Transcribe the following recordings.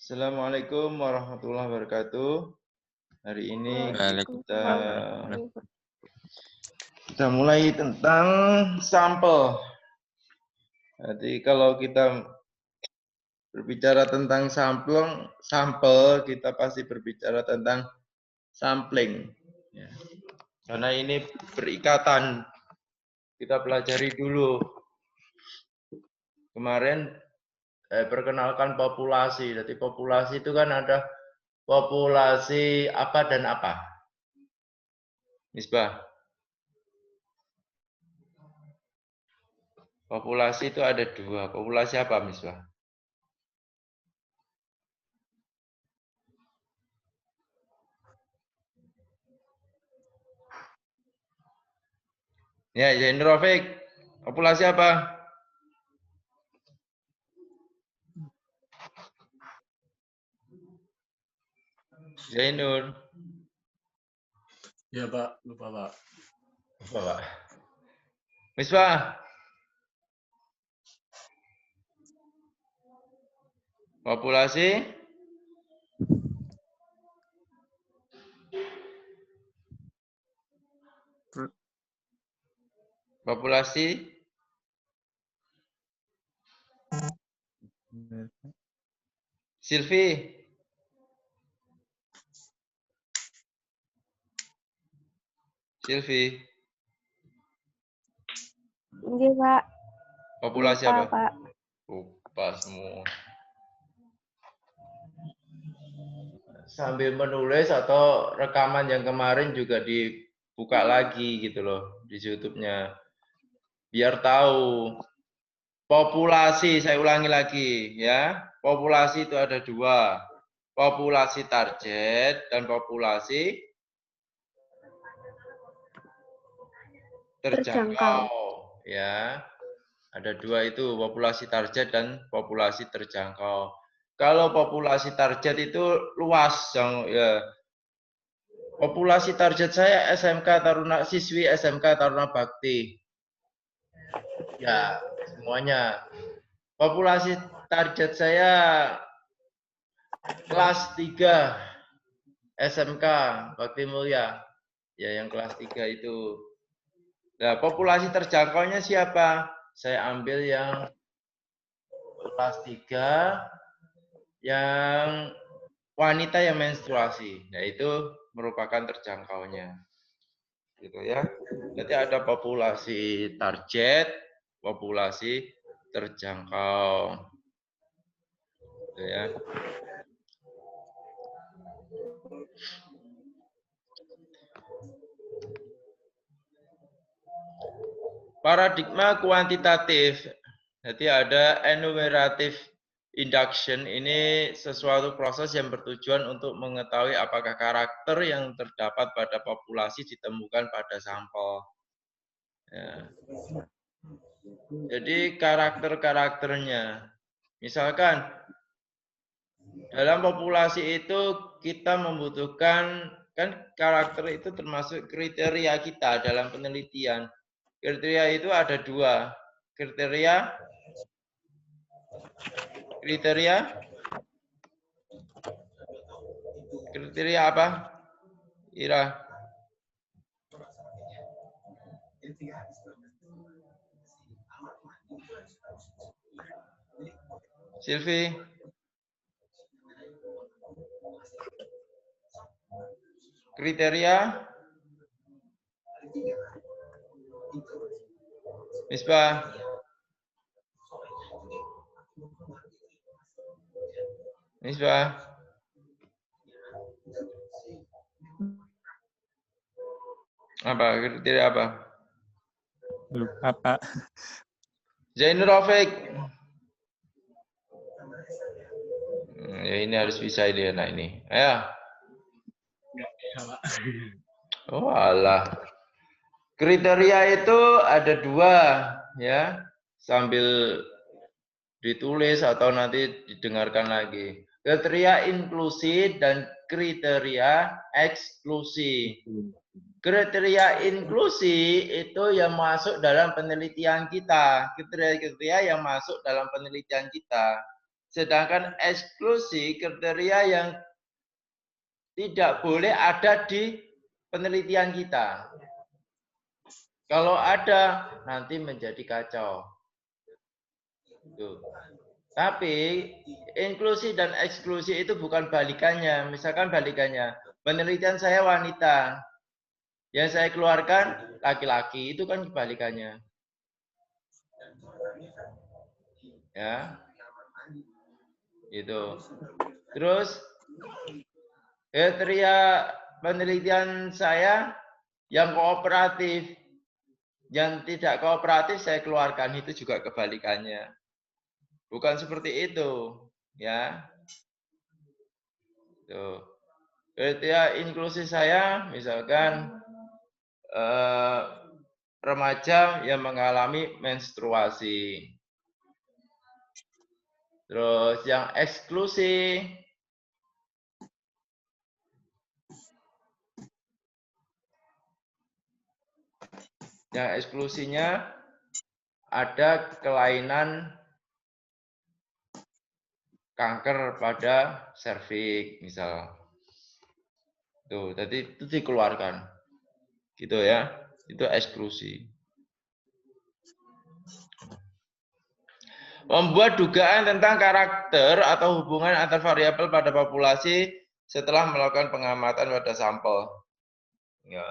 Assalamualaikum warahmatullahi wabarakatuh. Hari ini Waalaikumsalam. kita mulai tentang sampel. Jadi kalau kita berbicara tentang sampel kita pasti berbicara tentang sampling. Ya. Karena ini berikatan. Kita pelajari dulu. Kemarin perkenalkan populasi. Jadi populasi itu kan ada populasi apa dan apa. Misbah. Populasi itu ada dua. Populasi apa, Misbah? Ya, Zainur Rafiq. Populasi apa? Zainur. Ya, Pak. Lupa, Pak. Lupa, Pak. Misbah. Populasi? Populasi? Silvi? Silvi? Iya, Pak. Populasi Lupa, apa? Pak. Lupa semua. Sambil menulis atau rekaman yang kemarin juga dibuka lagi gitu loh di YouTube-nya. Biar tahu. Populasi, saya ulangi lagi ya. Populasi itu ada dua. Populasi target dan populasi terjangkau. Ya. Ada dua itu, populasi target dan populasi terjangkau. Kalau populasi target itu luas, ya. Populasi target saya SMK Taruna siswi SMK Taruna Bakti. Ya, semuanya. Populasi target saya kelas 3 SMK Bakti Mulia. Ya, yang kelas 3 itu. Nah, populasi terjangkaunya siapa? Saya ambil yang kelas 3 yang wanita yang menstruasi. Nah, itu merupakan terjangkaunya. Gitu ya. Jadi ada populasi target, populasi terjangkau. Gitu ya. Paradigma kuantitatif. Jadi ada enumerative induction. Ini sesuatu proses yang bertujuan untuk mengetahui apakah karakter yang terdapat pada populasi ditemukan pada sampel. Ya. Jadi karakter-karakternya. Misalkan dalam populasi itu kita membutuhkan, kan karakter itu termasuk kriteria kita dalam penelitian. Kriteria itu ada dua. Kriteria apa? Ira. Silvi. Kriteria. Misbah. Misbah. Apa kriteria apa? Lupa, Pak. Zainur Rafiq. Ya ini harus bisa dia nah ini. Ayo. Oh alah. Kriteria itu ada dua ya. Sambil ditulis atau nanti didengarkan lagi. Kriteria inklusi dan kriteria eksklusi. Kriteria inklusi itu yang masuk dalam penelitian kita. Kriteria yang masuk dalam penelitian kita. Sedangkan eksklusi kriteria yang tidak boleh ada di penelitian kita. Kalau ada, nanti menjadi kacau. Tuh. Tapi inklusi dan eksklusi itu bukan balikannya. Misalkan balikannya, penelitian saya wanita, yang saya keluarkan laki-laki, itu kan kebalikannya. Ya, itu. Terus kriteria penelitian saya yang kooperatif, yang tidak kooperatif saya keluarkan, itu juga kebalikannya. Bukan seperti itu, ya. Tuh. Kriteria inklusi saya, misalkan remaja yang mengalami menstruasi. Terus yang eksklusi, yang eksklusinya ada kelainan kanker pada serviks, misal. Tuh, jadi itu dikeluarkan. Gitu ya. Itu eksklusi. Membuat dugaan tentang karakter atau hubungan antar variabel pada populasi setelah melakukan pengamatan pada sampel. Ya.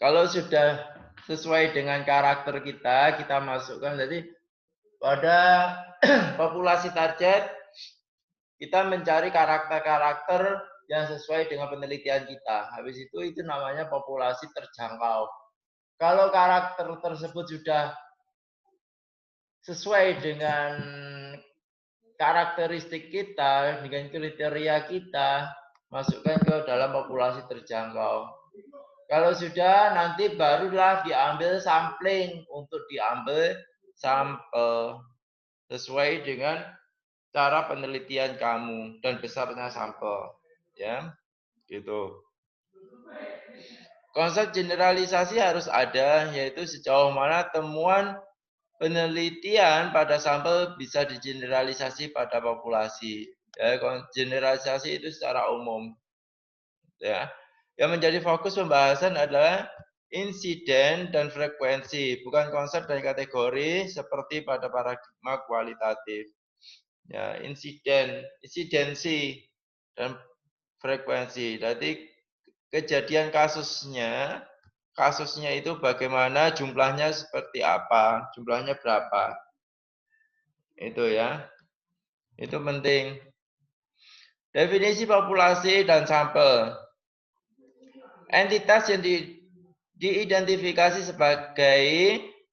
Kalau sudah sesuai dengan karakter kita, kita masukkan. Jadi pada populasi target, kita mencari karakter-karakter yang sesuai dengan penelitian kita. Habis itu namanya populasi terjangkau. Kalau karakter tersebut sudah sesuai dengan karakteristik kita, dengan kriteria kita, masukkan ke dalam populasi terjangkau. Kalau sudah, nanti barulah diambil sampling untuk diambil sampel sesuai dengan cara penelitian kamu dan besarnya sampel, ya, gitu. Konsep generalisasi harus ada, yaitu sejauh mana temuan penelitian pada sampel bisa digeneralisasi pada populasi. Ya, generalisasi itu secara umum. Ya, yang menjadi fokus pembahasan adalah insiden dan frekuensi, bukan konsep dan kategori seperti pada paradigma kualitatif. Ya, insidensi dan frekuensi. Jadi kejadian kasusnya itu bagaimana, jumlahnya seperti apa, jumlahnya berapa. Itu ya. Itu penting. Definisi populasi dan sampel. Entitas yang diidentifikasi sebagai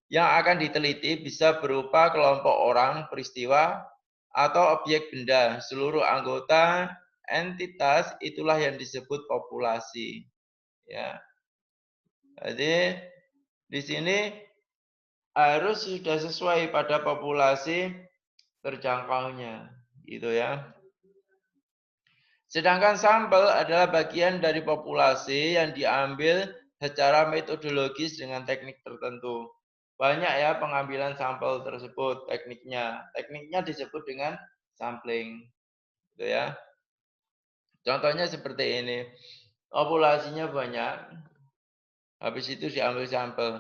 yang akan diteliti bisa berupa kelompok orang, peristiwa, atau objek benda. Seluruh anggota entitas itulah yang disebut populasi. Ya. Jadi di sini harus sudah sesuai pada populasi terjangkaunya, gitu ya. Sedangkan sampel adalah bagian dari populasi yang diambil secara metodologis dengan teknik tertentu. Banyak ya pengambilan sampel tersebut, tekniknya. Tekniknya disebut dengan sampling, gitu ya. Contohnya seperti ini. Populasinya banyak, habis itu diambil sampel.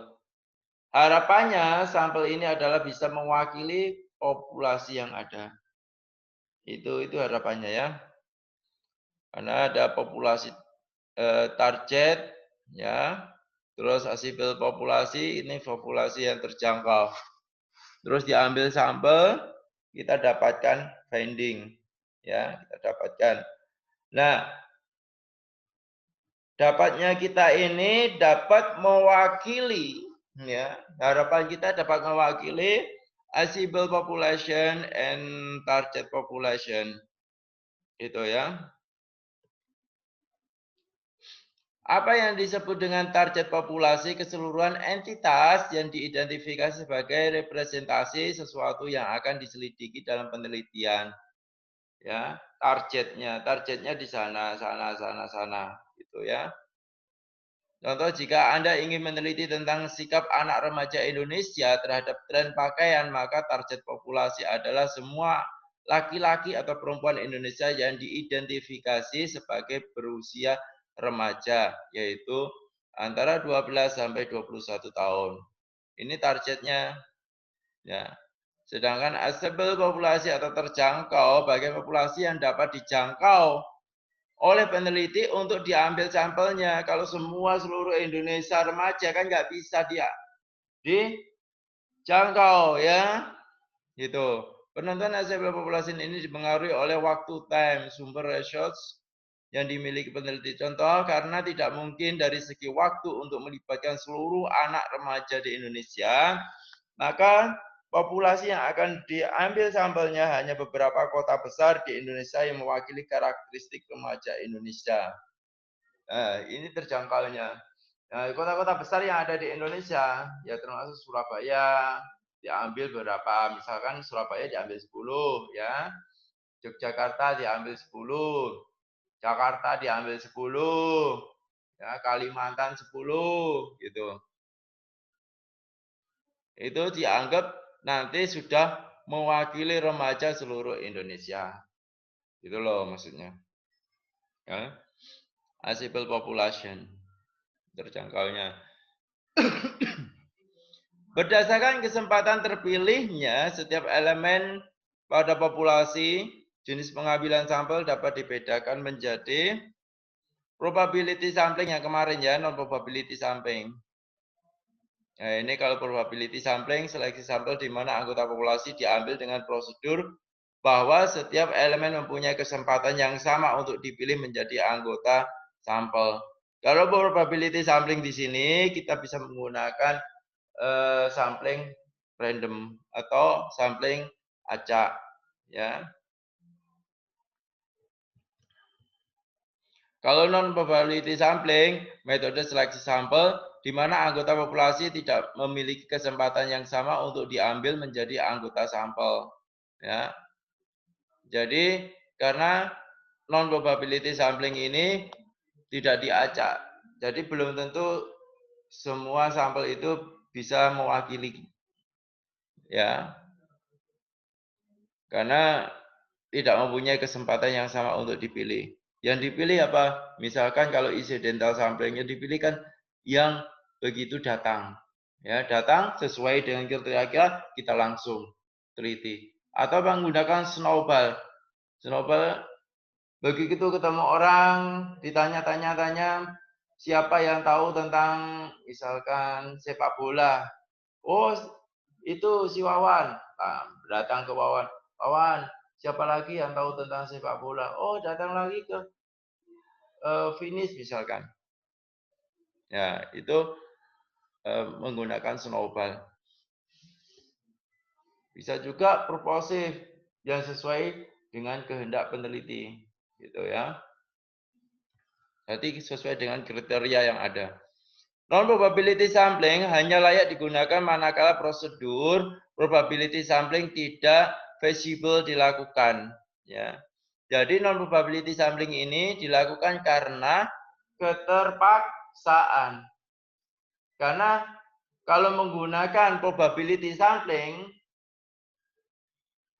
Harapannya sampel ini adalah bisa mewakili populasi yang ada. Itu harapannya ya. Karena ada populasi target ya. Terus asibel populasi, ini populasi yang terjangkau. Terus diambil sampel, kita dapatkan finding ya, kita dapatkan. Nah, dapatnya kita ini dapat mewakili ya, harapan kita dapat mewakili assignable population and target population. Itu ya. Apa yang disebut dengan target populasi? Keseluruhan entitas yang diidentifikasi sebagai representasi sesuatu yang akan diselidiki dalam penelitian. Ya, targetnya di sana, gitu ya. Contoh, jika Anda ingin meneliti tentang sikap anak remaja Indonesia terhadap tren pakaian, maka target populasi adalah semua laki-laki atau perempuan Indonesia yang diidentifikasi sebagai berusia remaja, yaitu antara 12 sampai 21 tahun. Ini targetnya. Ya. Sedangkan addressable populasi atau terjangkau bagian populasi yang dapat dijangkau oleh peneliti untuk diambil sampelnya. Kalau semua seluruh Indonesia remaja kan nggak bisa dia dijangkau ya. Gitu. Penentuan addressable populasi ini dipengaruhi oleh waktu, time, sumber resource yang dimiliki peneliti. Contoh, karena tidak mungkin dari segi waktu untuk melibatkan seluruh anak remaja di Indonesia, maka populasi yang akan diambil sampelnya hanya beberapa kota besar di Indonesia yang mewakili karakteristik remaja Indonesia. Nah, ini terjangkaunya. Nah, kota-kota besar yang ada di Indonesia, ya termasuk Surabaya, diambil berapa? Misalkan Surabaya diambil 10, ya. Yogyakarta diambil 10. Jakarta diambil 10. Ya, Kalimantan 10, gitu. Itu dianggap nanti sudah mewakili remaja seluruh Indonesia. Itu loh maksudnya. Ya. Addressable population. Terjangkaunya. Berdasarkan kesempatan terpilihnya, setiap elemen pada populasi, jenis pengambilan sampel dapat dibedakan menjadi probability sampling yang kemarin ya, non-probability sampling. Nah, ini kalau probability sampling, seleksi sampel di mana anggota populasi diambil dengan prosedur bahwa setiap elemen mempunyai kesempatan yang sama untuk dipilih menjadi anggota sampel. Kalau probability sampling di sini, kita bisa menggunakan sampling random atau sampling acak, ya. Kalau non-probability sampling, metode seleksi sampel di mana anggota populasi tidak memiliki kesempatan yang sama untuk diambil menjadi anggota sampel. Ya. Jadi karena non-probability sampling ini tidak diacak, jadi belum tentu semua sampel itu bisa mewakili. Ya. Karena tidak mempunyai kesempatan yang sama untuk dipilih. Yang dipilih apa? Misalkan kalau incidental sampling yang dipilih kan yang begitu datang. Ya, datang sesuai dengan kriteria kita langsung teliti. Atau menggunakan snowball. Snowball begitu ketemu orang ditanya-tanya siapa yang tahu tentang misalkan sepak bola. Oh, itu si Wawan. Nah, datang ke Wawan. Wawan, siapa lagi yang tahu tentang sepak bola? Oh, datang lagi ke finish misalkan. Ya, itu menggunakan snowball. Bisa juga purposif yang sesuai dengan kehendak peneliti, gitu ya. Jadi sesuai dengan kriteria yang ada. Non-probability sampling hanya layak digunakan manakala prosedur probability sampling tidak feasible dilakukan. Ya. Jadi non-probability sampling ini dilakukan karena keterpaksaan. Karena kalau menggunakan probability sampling,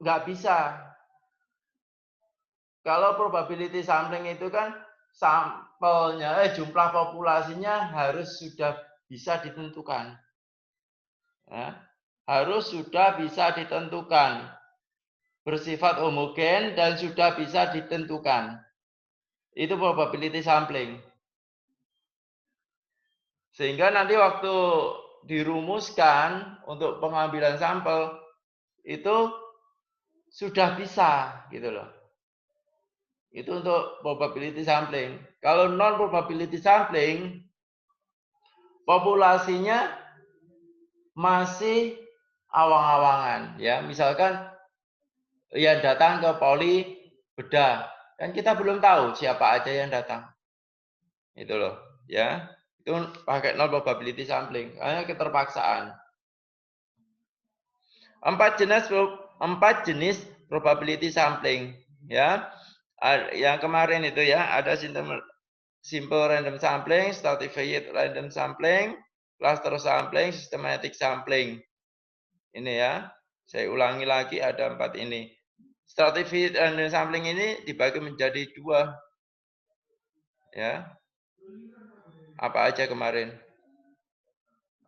nggak bisa. Kalau probability sampling itu kan sampelnya, jumlah populasinya harus sudah bisa ditentukan. Ya, harus sudah bisa ditentukan. Bersifat homogen dan sudah bisa ditentukan. Itu probability sampling. Sehingga nanti waktu dirumuskan untuk pengambilan sampel itu sudah bisa gitu loh. Itu untuk probability sampling. Kalau non probability sampling populasinya masih awang-awangan ya. Misalkan yang datang ke poli bedah, kan kita belum tahu siapa aja yang datang. Itu loh, ya. Itu pakai non probability sampling, karena keterpaksaan. 4 jenis probability sampling, ya. Yang kemarin itu ya, ada simple random sampling, stratified random sampling, cluster sampling, systematic sampling. Ini ya, saya ulangi lagi ada 4 ini. Stratified random sampling ini dibagi menjadi 2. Ya. Apa aja kemarin?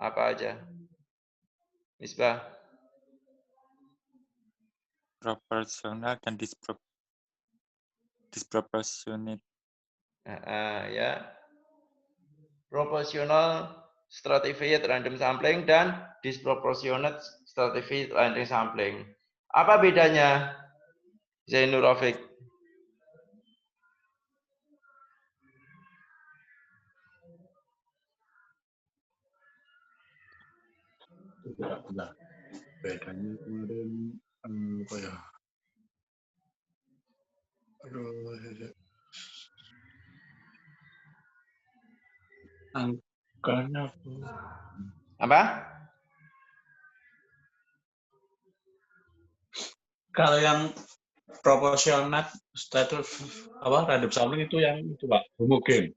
Apa aja? Misbah. Proporsional dan disproportionate. Ya. Proportional stratified random sampling dan disproportionate stratified random sampling. Apa bedanya? Zainur Rafiq. Tidak. Bedanya kemarin apa ya? Aduh, angkanya Apa? kalau yang proporsional status apa random sampling itu yang itu Pak, homogen.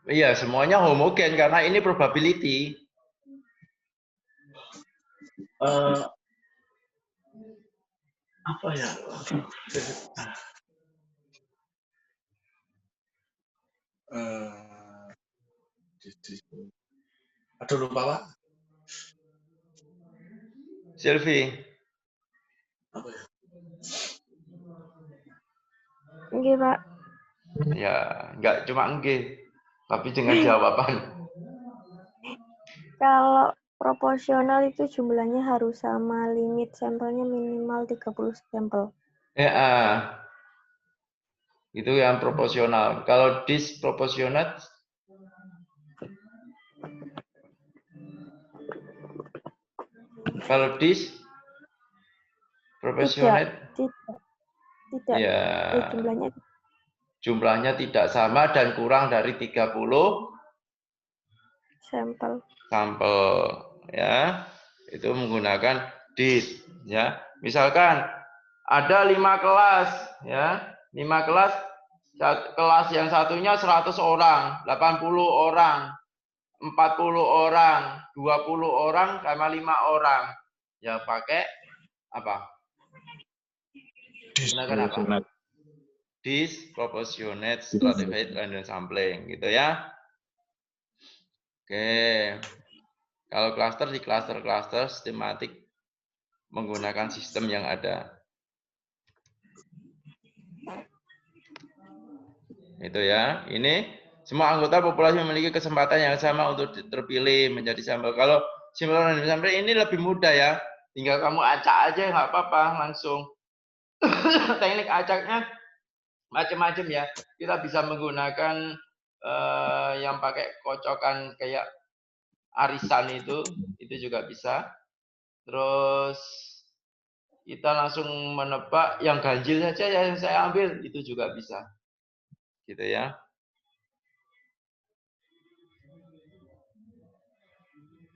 Iya, semuanya homogen karena ini probability. Apa ya? Aduh lupa Pak. Silvi. Apa ya? Nggih, Pak. Ya, enggak cuma nggih, tapi dengan jawaban. Kalau proporsional itu jumlahnya harus sama, limit sampelnya minimal 30 sampel. Ya, itu yang proporsional. Kalau disproportionate, kalau disproportionate, Tidak. ya Jumlahnya tidak sama dan kurang dari 30 sampel. Ya. Itu menggunakan dis, ya. Misalkan ada 5 kelas, ya. 5 kelas, kelas yang satunya 100 orang, 80 orang, 40 orang, 20 orang sama 5 orang. Ya pakai apa? Gunakan apa? Disproportionate stratified random sampling, gitu ya. Oke. Kalau cluster di cluster sistematik menggunakan sistem yang ada. Itu ya. Ini semua anggota populasi memiliki kesempatan yang sama untuk terpilih menjadi sampel. Kalau simple random sampling ini lebih mudah ya. Tinggal kamu acak aja nggak apa-apa langsung. Teknik acaknya macam-macam ya. Kita bisa menggunakan yang pakai kocokan kayak arisan itu juga bisa. Terus kita langsung menebak yang ganjil saja yang saya ambil itu juga bisa. Gitu ya.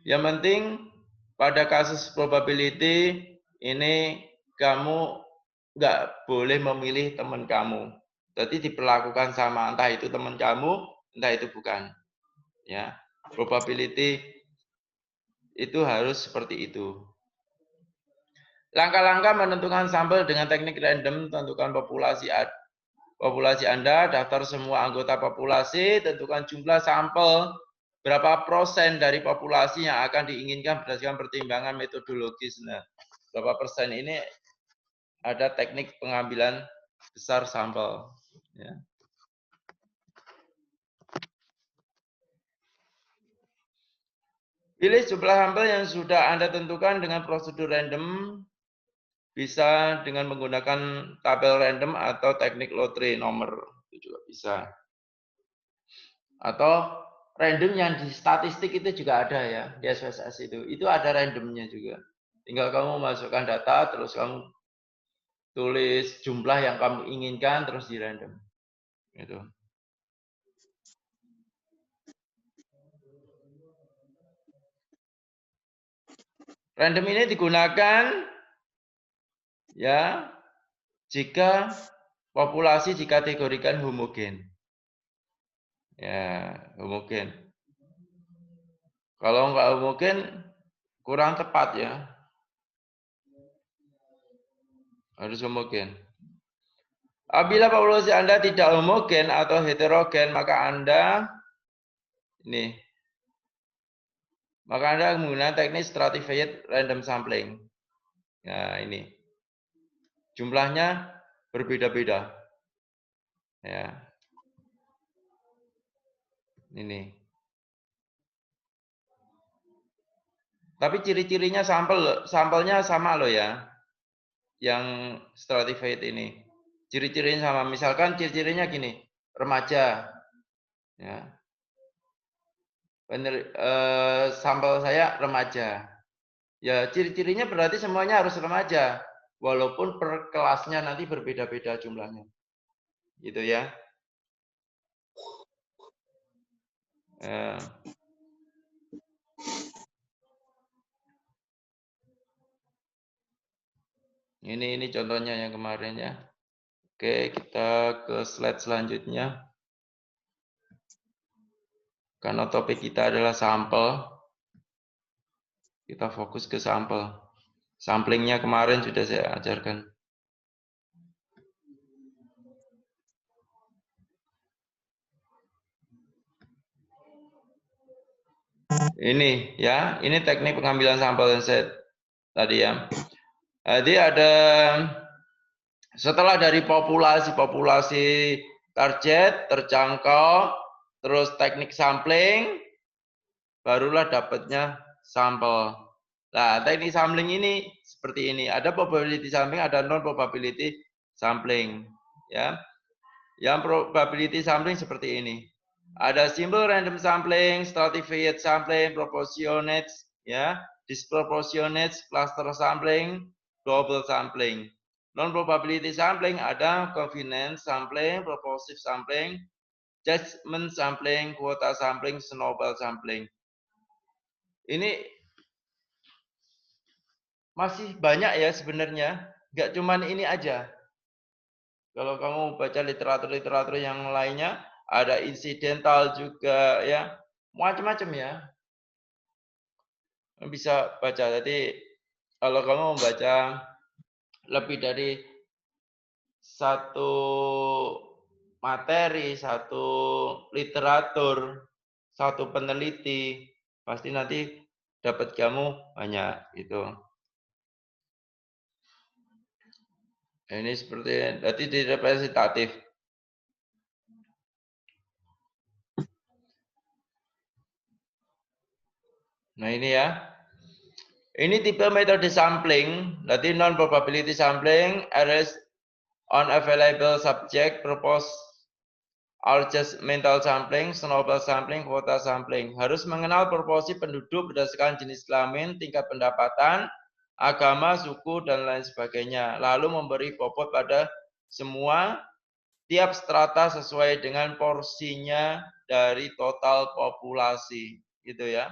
Yang penting pada kasus probability ini kamu nggak boleh memilih teman kamu. Jadi diperlakukan sama entah itu teman kamu, entah itu bukan. Ya, probability itu harus seperti itu. Langkah-langkah menentukan sampel dengan teknik random, tentukan populasi Anda, daftar semua anggota populasi, tentukan jumlah sampel, berapa persen dari populasi yang akan diinginkan berdasarkan pertimbangan metodologis. Nah, berapa persen ini ada teknik pengambilan besar sampel. Ya. Pilih jumlah sampel yang sudah Anda tentukan dengan prosedur random, bisa dengan menggunakan tabel random atau teknik lotre nomor, itu juga bisa. Atau random yang di statistik itu juga ada ya, di SPSS itu ada randomnya juga. Tinggal kamu masukkan data, terus kamu tulis jumlah yang kamu inginkan, terus di random. Gitu. Random ini digunakan ya jika populasi dikategorikan homogen. Ya, homogen. Kalau nggak homogen, kurang tepat ya. Harus homogen. Apabila populasi Anda tidak homogen atau heterogen, maka Anda menggunakan teknik stratified random sampling. Nah, ini. Jumlahnya berbeda-beda. Ya. Ini. Tapi ciri-cirinya sampelnya sama loh ya. Yang stratified ini. Ciri-cirinya sama. Misalkan ciri-cirinya gini, remaja. Ya. Sampel saya remaja. Ya, ciri-cirinya berarti semuanya harus remaja. Walaupun per kelasnya nanti berbeda-beda jumlahnya. Gitu ya. Ini contohnya yang kemarin ya. Oke, kita ke slide selanjutnya. Karena topik kita adalah sampel, kita fokus ke sampel. Samplingnya kemarin sudah saya ajarkan. Ini ya, ini teknik pengambilan sampel dan set tadi ya. Jadi ada setelah dari populasi target terjangkau, terus teknik sampling, barulah dapatnya sampel. Nah, teknik sampling ini seperti ini. Ada probability sampling, ada non probability sampling, ya. Yang probability sampling seperti ini. Ada simple random sampling, stratified sampling, proportionate, ya, disproportionate, cluster sampling, double sampling. Non probability sampling ada confidence sampling, purposive sampling, judgment sampling, quota sampling, snowball sampling. Ini masih banyak ya sebenarnya, nggak cuman ini aja. Kalau kamu baca literatur yang lainnya, ada insidental juga ya, macam-macam ya. Bisa baca. Jadi kalau kamu membaca lebih dari satu materi, satu literatur, satu peneliti, pasti nanti dapat kamu banyak itu. Ini seperti nanti di representatif. Nah ini ya. Ini tipe metode sampling, berarti non probability sampling, arrays on available subject, propose or just mental sampling, snowball sampling, quota sampling. Harus mengenal proporsi penduduk berdasarkan jenis kelamin, tingkat pendapatan, agama, suku, dan lain sebagainya. Lalu memberi bobot pada semua tiap strata sesuai dengan porsinya dari total populasi, gitu ya.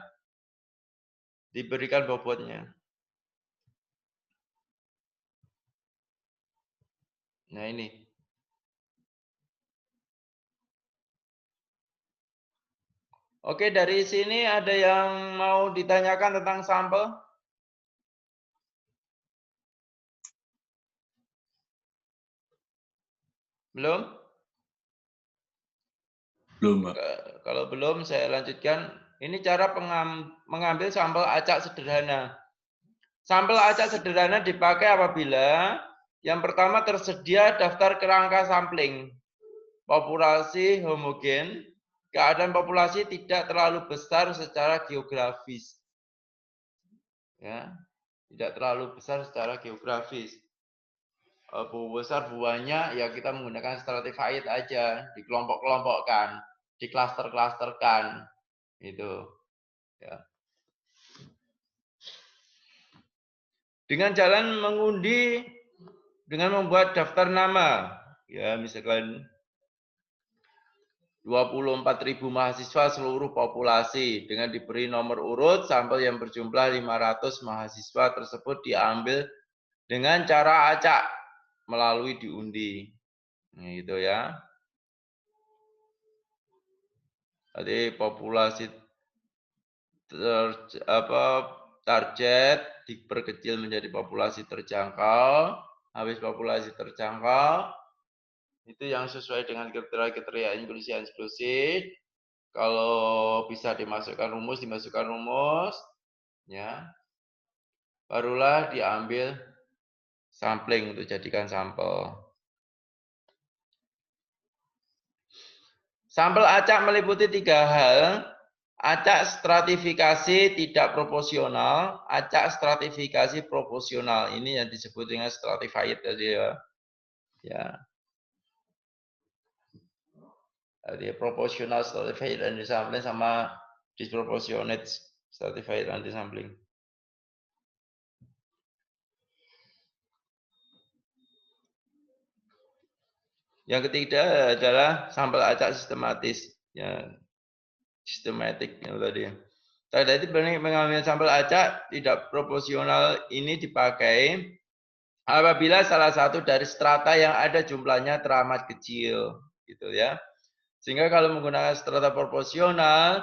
Diberikan bobotnya. Nah ini. Oke, dari sini ada yang mau ditanyakan tentang sampel? Belum? Belum, Pak. Kalau belum, saya lanjutkan. Ini cara mengambil sampel acak sederhana. Sampel acak sederhana dipakai apabila yang pertama tersedia daftar kerangka sampling. Populasi homogen, keadaan populasi tidak terlalu besar secara geografis. Ya, tidak terlalu besar secara geografis. Besar buahnya ya kita menggunakan stratified aja, dikelompok-kelompokkan, diklaster-klasterkan, itu. Ya. Dengan jalan mengundi, dengan membuat daftar nama, ya misalkan 24.000 mahasiswa seluruh populasi dengan diberi nomor urut sampel yang berjumlah 500 mahasiswa tersebut diambil dengan cara acak melalui diundi. Nah, gitu ya. Jadi populasi target diperkecil menjadi populasi terjangkau. Habis populasi terjangkau itu yang sesuai dengan kriteria inklusi eksklusif. Kalau bisa dimasukkan rumus, ya. Barulah diambil sampling untuk jadikan sampel. Sampel acak meliputi 3 hal. Acak stratifikasi tidak proporsional, acak stratifikasi proporsional. Ini yang disebut dengan stratified tadi ya. Ya. Jadi proportional stratified anti-sampling sama disproportionate stratified anti-sampling. Yang ketiga adalah sampel acak sistematis. Ya, sistematik yang tadi. Tadi mengambil sampel acak tidak proporsional ini dipakai apabila salah satu dari strata yang ada jumlahnya teramat kecil, gitu ya. Sehingga kalau menggunakan strata proporsional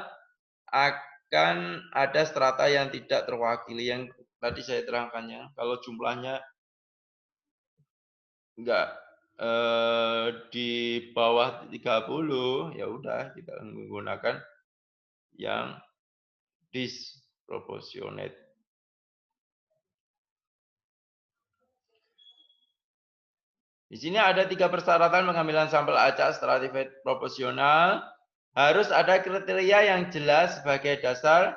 akan ada strata yang tidak terwakili yang tadi saya terangkannya. Kalau jumlahnya enggak di bawah 30, ya udah kita menggunakan yang disproportionate. Di sini ada 3 persyaratan pengambilan sampel acak stratified proporsional. Harus ada kriteria yang jelas sebagai dasar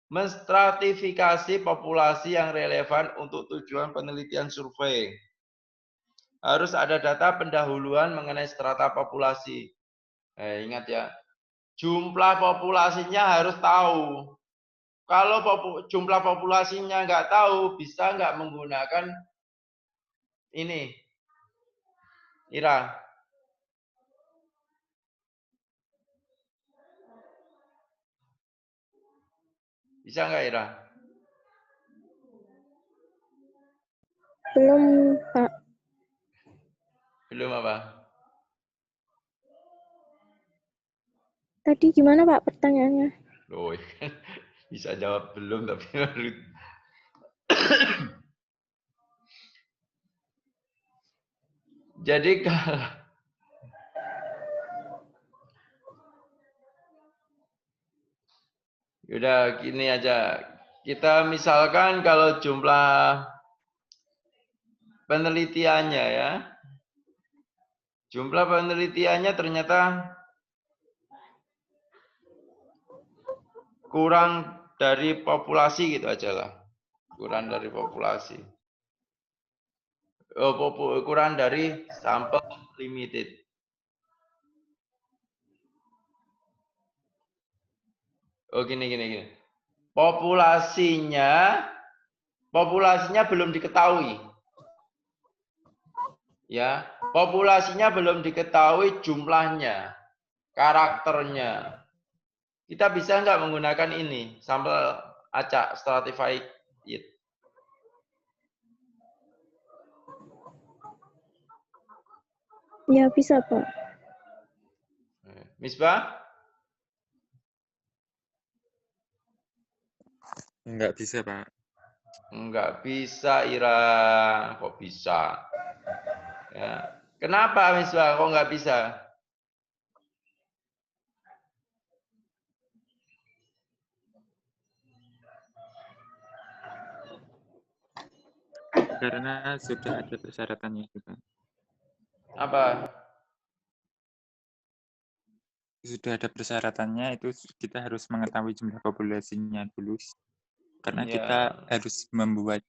menstratifikasi populasi yang relevan untuk tujuan penelitian survei. Harus ada data pendahuluan mengenai strata populasi. Ingat ya, jumlah populasinya harus tahu. Kalau jumlah populasinya nggak tahu, bisa nggak menggunakan ini, Ira? Bisa nggak, Ira? Belum, Pak. Belum apa? Tadi gimana, Pak, pertanyaannya? Loh, bisa jawab belum, tapi jadi kalau udah gini aja, kita misalkan kalau jumlah penelitiannya ya, jumlah penelitiannya ternyata kurang dari populasi gitu aja lah, kurang dari populasi, kurang dari sampel limited. Oh gini. Populasinya belum diketahui. Ya, populasinya belum diketahui jumlahnya, karakternya. Kita bisa nggak menggunakan ini, sampel acak stratified? Ya, bisa, Pak. Misbah? Enggak bisa, Pak. Enggak bisa, Ira. Kok bisa? Ya. Kenapa, Misbah? Kok nggak bisa? Karena sudah ada persyaratannya juga. Apa? Sudah ada persyaratannya, itu kita harus mengetahui jumlah populasinya dulu. Karena kita harus membuat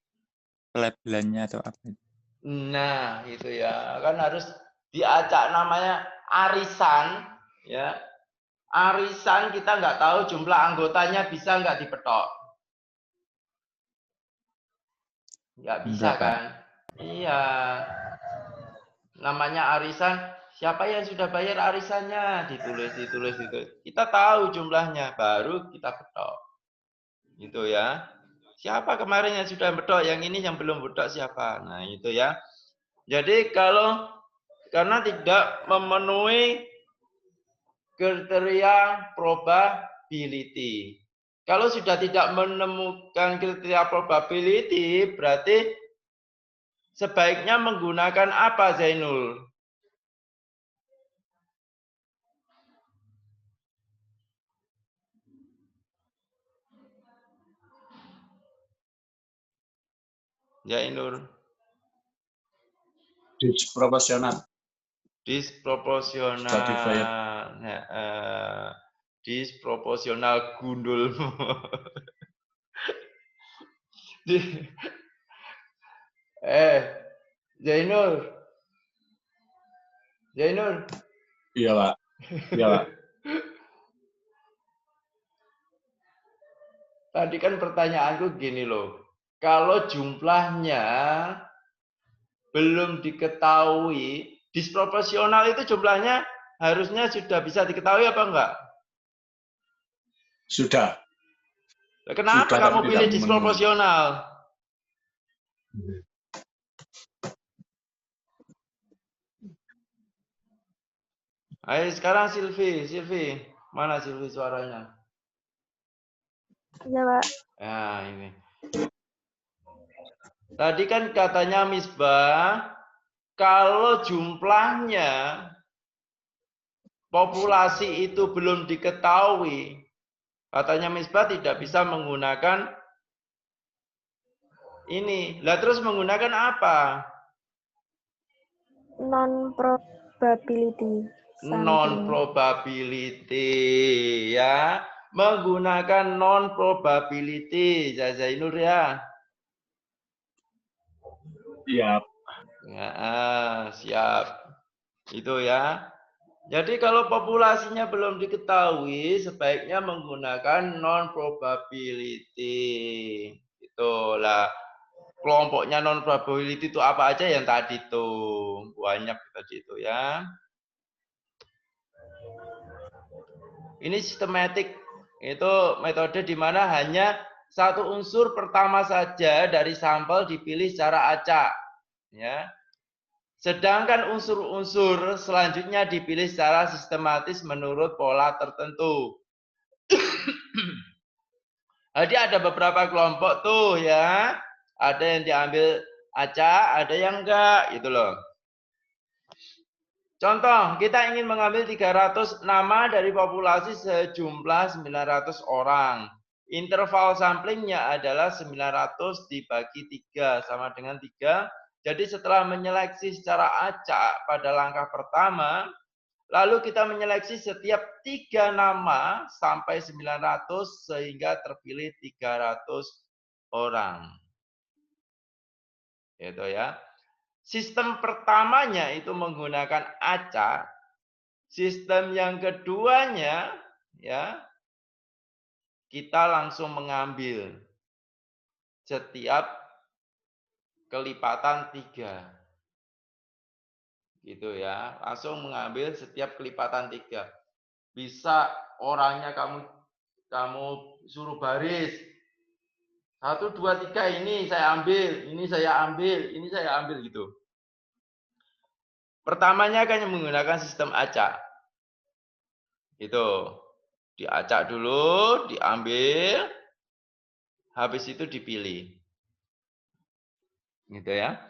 pelabelannya atau apa. Nah, itu ya. Kan harus diacak namanya arisan, ya. Arisan kita nggak tahu jumlah anggotanya bisa nggak dipetok. Nggak bisa kan? Iya. Namanya arisan, siapa yang sudah bayar arisannya? Ditulis. Kita tahu jumlahnya, baru kita petok. Gitu ya. Siapa kemarin yang sudah petok? Yang ini yang belum petok siapa? Nah, itu ya. Jadi karena tidak memenuhi kriteria probability. Kalau sudah tidak menemukan kriteria probability, berarti sebaiknya menggunakan apa, Zainul? Zainul. Disproporsional. Disproporsional. Disproporsional gundul. Zainul. Zainul. Iya, Pak. Iya, Pak. Tadi kan pertanyaanku gini loh. Kalau jumlahnya belum diketahui, disproporsional itu jumlahnya harusnya sudah bisa diketahui apa enggak? Sudah. Kenapa Sudah, kamu tapi pilih tidak disproporsional? Ayo sekarang Silvi, mana Silvi suaranya? Iya, Pak. Nah, ini. Tadi kan katanya Misbah, kalau jumlahnya populasi itu belum diketahui, katanya Misbah tidak bisa menggunakan ini. Lah terus menggunakan apa? Non-probability. Non-probability ya. Menggunakan non-probability, Zainur ya. Siap. Ya, siap. Itu ya. Jadi kalau populasinya belum diketahui, sebaiknya menggunakan non-probability. Itulah kelompoknya non-probability itu apa aja yang tadi tuh. Banyak tadi itu ya. Ini sistematik. Itu metode di mana hanya satu unsur pertama saja dari sampel dipilih secara acak. Ya. Sedangkan unsur-unsur selanjutnya dipilih secara sistematis menurut pola tertentu. Jadi ada beberapa kelompok tuh ya. Ada yang diambil acak, ada yang enggak gitu loh. Contoh, kita ingin mengambil 300 nama dari populasi sejumlah 900 orang. Interval samplingnya adalah 900 dibagi 3 sama dengan 3. Jadi setelah menyeleksi secara acak pada langkah pertama, lalu kita menyeleksi setiap 3 nama sampai 900 sehingga terpilih 300 orang. Itu ya. Sistem pertamanya itu menggunakan acak. Sistem yang keduanya ya kita langsung mengambil setiap kelipatan 3. Gitu ya. Langsung mengambil setiap kelipatan 3. Bisa orangnya kamu suruh baris. 1, 2, 3 ini saya ambil, ini saya ambil, ini saya ambil gitu. Pertamanya kan menggunakan sistem acak. Itu diacak dulu, diambil, habis itu dipilih. Gitu ya.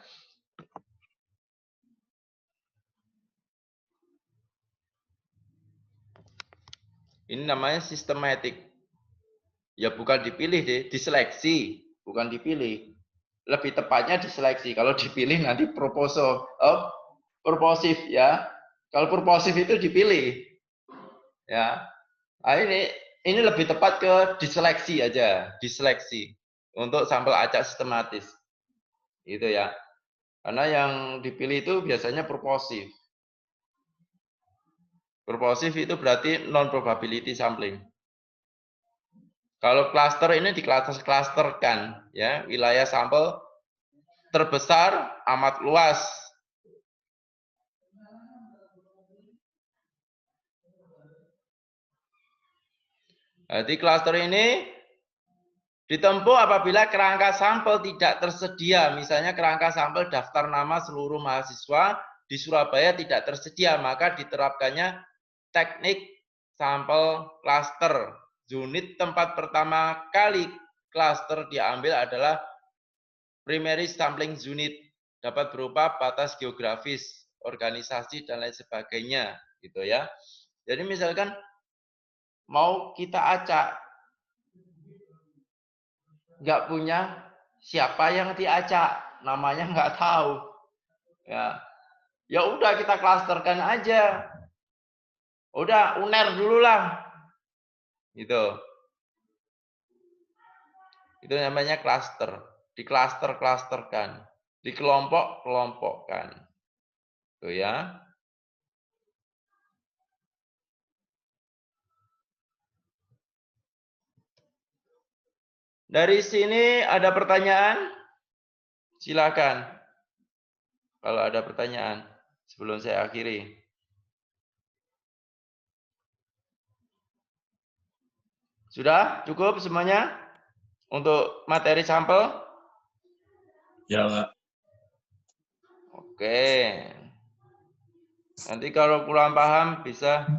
Ini namanya sistematik. Ya bukan dipilih deh, diseleksi, bukan dipilih. Lebih tepatnya diseleksi. Kalau dipilih nanti purposif ya. Kalau purposif itu dipilih. Ya. Nah, ini lebih tepat ke diseleksi aja, diseleksi untuk sampel acak sistematis. Gitu ya. Karena yang dipilih itu biasanya purposif. Purposif itu berarti non probability sampling. Kalau klaster ini diklasterkan ya, wilayah sampel terbesar amat luas. Jadi klaster ini ditempuh apabila kerangka sampel tidak tersedia. Misalnya kerangka sampel daftar nama seluruh mahasiswa di Surabaya tidak tersedia, maka diterapkannya teknik sampel klaster. Unit tempat pertama kali klaster diambil adalah primary sampling unit. Dapat berupa batas geografis, organisasi, dan lain sebagainya. Gitu ya. Jadi misalkan mau kita acak, nggak punya siapa yang diacak, namanya nggak tahu. Ya udah kita klasterkan aja. Udah UNER dulu lah. Gitu. Itu namanya klaster. Diklaster-klasterkan. Dikelompok-kelompokkan. Tuh ya. Dari sini ada pertanyaan? Silakan. Kalau ada pertanyaan sebelum saya akhiri. Sudah cukup semuanya untuk materi sampel? Ya, Pak. Oke. Nanti kalau kurang paham bisa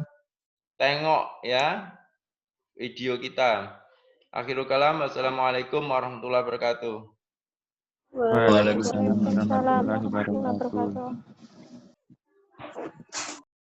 tengok ya video kita. Akhirul kalam. Wassalamualaikum warahmatullahi wabarakatuh. Waalaikumsalam Waalaikumsalam warahmatullahi warahmatullahi wabarakatuh. wabarakatuh.